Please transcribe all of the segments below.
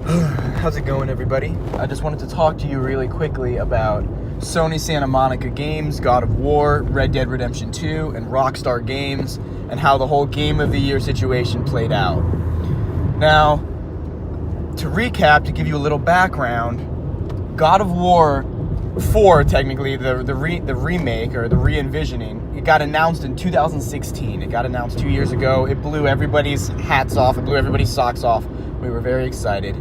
How's it going, everybody? I just wanted to talk to you really quickly about Sony Santa Monica Games, God of War, Red Dead Redemption 2, and Rockstar Games, and how the whole Game of the Year situation played out. Now, to recap, to give you a little background, God of War 4, technically, the remake, or the re-envisioning, it got announced in 2016. It got announced 2 years ago. It blew everybody's hats off. It blew everybody's socks off. We were very excited.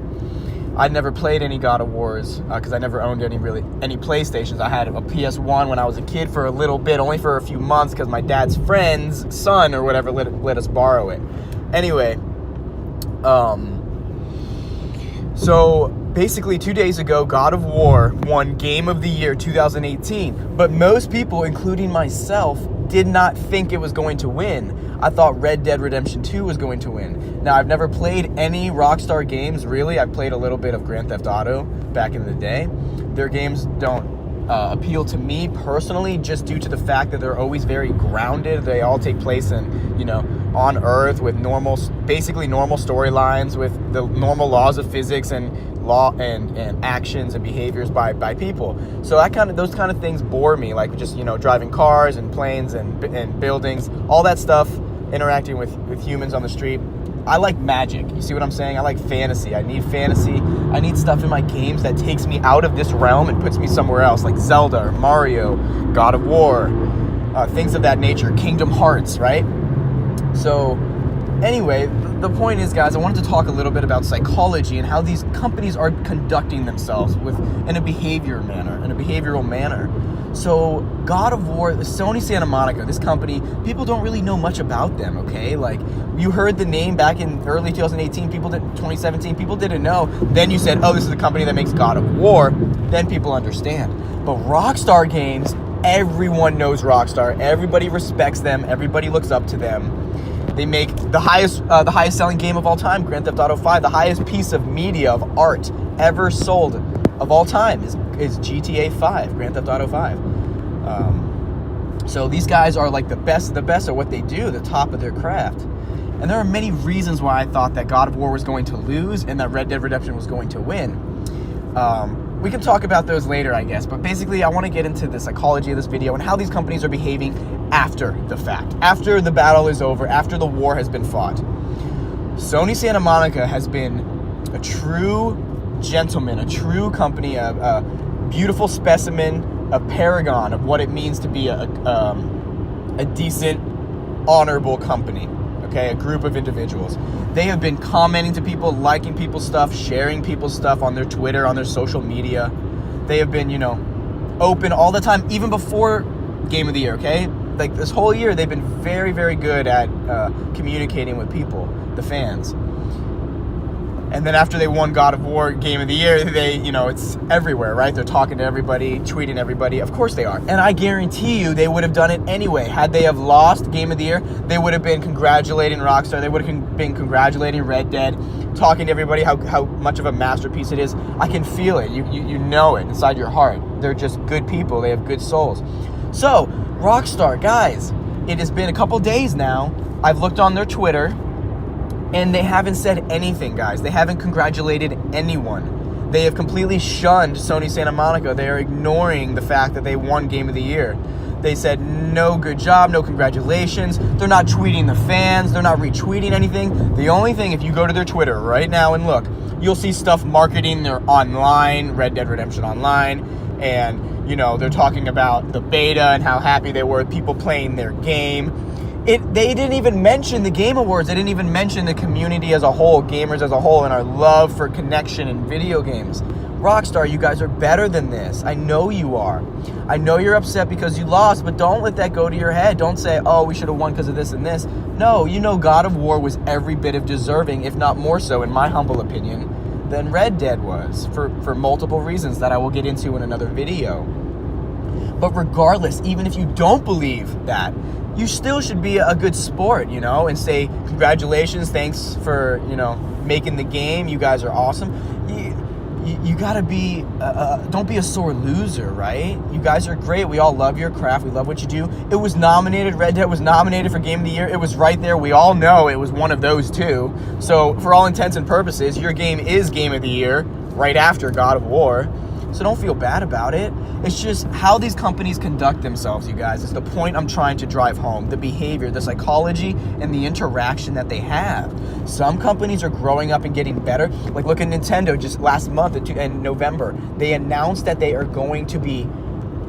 I'd never played any God of Wars because I never owned any PlayStations. I had a PS1 when I was a kid for a little bit, only for a few months because my dad's friend's son or whatever let us borrow it. Anyway, so basically 2 days ago, God of War won Game of the Year 2018. But most people, including myself, did not think it was going to win. I thought Red Dead Redemption 2 was going to win. Now, I've never played any Rockstar games, really. I played a little bit of Grand Theft Auto back in the day. Their games don't appeal to me personally, just due to the fact that they're always very grounded. They all take place in, on Earth with basically normal storylines, with the normal laws of physics and law and actions and behaviors by people. So those kind of things bore me, like just driving cars and planes and buildings, all that stuff, interacting with humans on the street. I like magic. You see what I'm saying? I like fantasy. I need fantasy. I need stuff in my games that takes me out of this realm and puts me somewhere else, like Zelda or Mario, God of War, things of that nature, Kingdom Hearts, right? So anyway, the point is, guys, I wanted to talk a little bit about psychology and how these companies are conducting themselves in a behavioral manner. So God of War, Sony Santa Monica, this company, people don't really know much about them, okay? Like, you heard the name back in early 2018, 2017, people didn't know. Then you said, oh, this is a company that makes God of War. Then people understand. But Rockstar Games, everyone knows Rockstar. Everybody respects them. Everybody looks up to them. They make the highest selling game of all time, Grand Theft Auto 5. The highest piece of media, of art ever sold of all time is GTA 5, Grand Theft Auto 5. So these guys are like the best at what they do, the top of their craft. And there are many reasons why I thought that God of War was going to lose and that Red Dead Redemption was going to win. We can talk about those later, I guess. But basically, I want to get into the psychology of this video and how these companies are behaving after the fact, after the battle is over, after the war has been fought. Sony Santa Monica has been a true gentleman, a true company, a beautiful specimen, a paragon of what it means to be a decent, honorable company. Okay, a group of individuals. They have been commenting to people, liking people's stuff, sharing people's stuff on their Twitter, on their social media. They have been, open all the time, even before Game of the Year, okay? Like, this whole year, they've been very, very good at communicating with people, the fans. And then after they won God of War Game of the Year, it's everywhere, right? They're talking to everybody, tweeting everybody. Of course they are. And I guarantee you they would have done it anyway. Had they have lost Game of the Year, they would have been congratulating Rockstar. They would have been congratulating Red Dead, talking to everybody how much of a masterpiece it is. I can feel it. You know it inside your heart. They're just good people. They have good souls. So, Rockstar, guys, it has been a couple days now. I've looked on their Twitter, and they haven't said anything, guys. They haven't congratulated anyone. They have completely shunned Sony Santa Monica. They are ignoring the fact that they won Game of the Year. They said, no good job, no congratulations. They're not tweeting the fans. They're not retweeting anything. The only thing, if you go to their Twitter right now and look, you'll see stuff marketing their online, Red Dead Redemption Online, and, they're talking about the beta and how happy they were with people playing their game. They didn't even mention the Game Awards. They didn't even mention the community as a whole, gamers as a whole, and our love for connection in video games. Rockstar, you guys are better than this. I know you are. I know you're upset because you lost, but don't let that go to your head. Don't say, oh, we should have won because of this and this. No, God of War was every bit of deserving, if not more so, in my humble opinion, than Red Dead was, for multiple reasons that I will get into in another video. But regardless, even if you don't believe that, you still should be a good sport, and say, congratulations, thanks for, making the game. You guys are awesome. you gotta be, don't be a sore loser, right? You guys are great. We all love your craft. We love what you do. It was nominated, Red Dead was nominated for Game of the Year. It was right there. We all know it was one of those two. So for all intents and purposes, your game is Game of the Year right after God of War. So don't feel bad about it. It's just how these companies conduct themselves, you guys. It's the point I'm trying to drive home. The behavior, the psychology, and the interaction that they have. Some companies are growing up and getting better. Like look at Nintendo just last month in November. They announced that they are going to be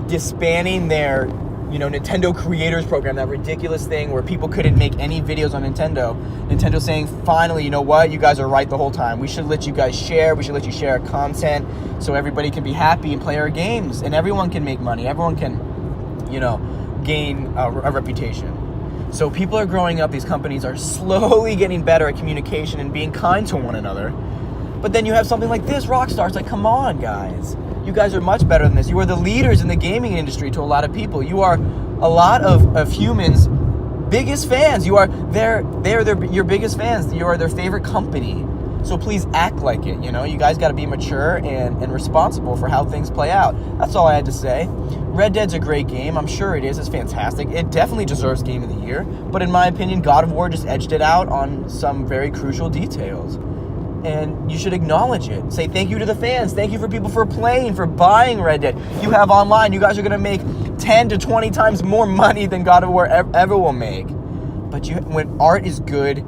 disbanding their Nintendo Creators Program, that ridiculous thing where people couldn't make any videos on Nintendo. Nintendo saying, finally, you know what? You guys are right the whole time. We should let you guys share. We should let you share our content so everybody can be happy and play our games. And everyone can make money. Everyone can, gain a reputation. So people are growing up. These companies are slowly getting better at communication and being kind to one another. But then you have something like this, Rockstar. It's like, come on, guys. You guys are much better than this. You are the leaders in the gaming industry to a lot of people. You are a lot of humans' biggest fans. They're your biggest fans. You are their favorite company. So please act like it. You guys got to be mature and responsible for how things play out. That's all I had to say. Red Dead's a great game. I'm sure it is. It's fantastic. It definitely deserves Game of the Year. But in my opinion, God of War just edged it out on some very crucial details. And you should acknowledge it. Say thank you to the fans. Thank you for people for playing, for buying Red Dead. You have online. You guys are going to make 10 to 20 times more money than God of War ever will make. But when art is good,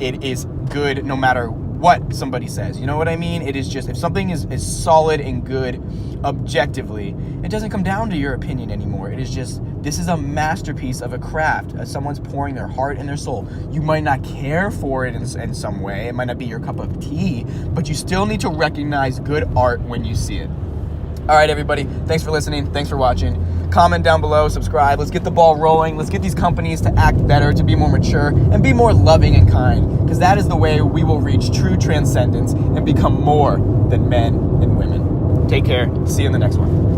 it is good no matter what somebody says. You know what I mean? It is just, if something is solid and good objectively, it doesn't come down to your opinion anymore. It is just, this is a masterpiece of a craft. Someone's pouring their heart and their soul. You might not care for it in some way. It might not be your cup of tea, but you still need to recognize good art when you see it. All right, everybody. Thanks for listening. Thanks for watching. Comment down below, subscribe. Let's get the ball rolling. Let's get these companies to act better, to be more mature, and be more loving and kind, because that is the way we will reach true transcendence and become more than men and women. Take care. See you in the next one.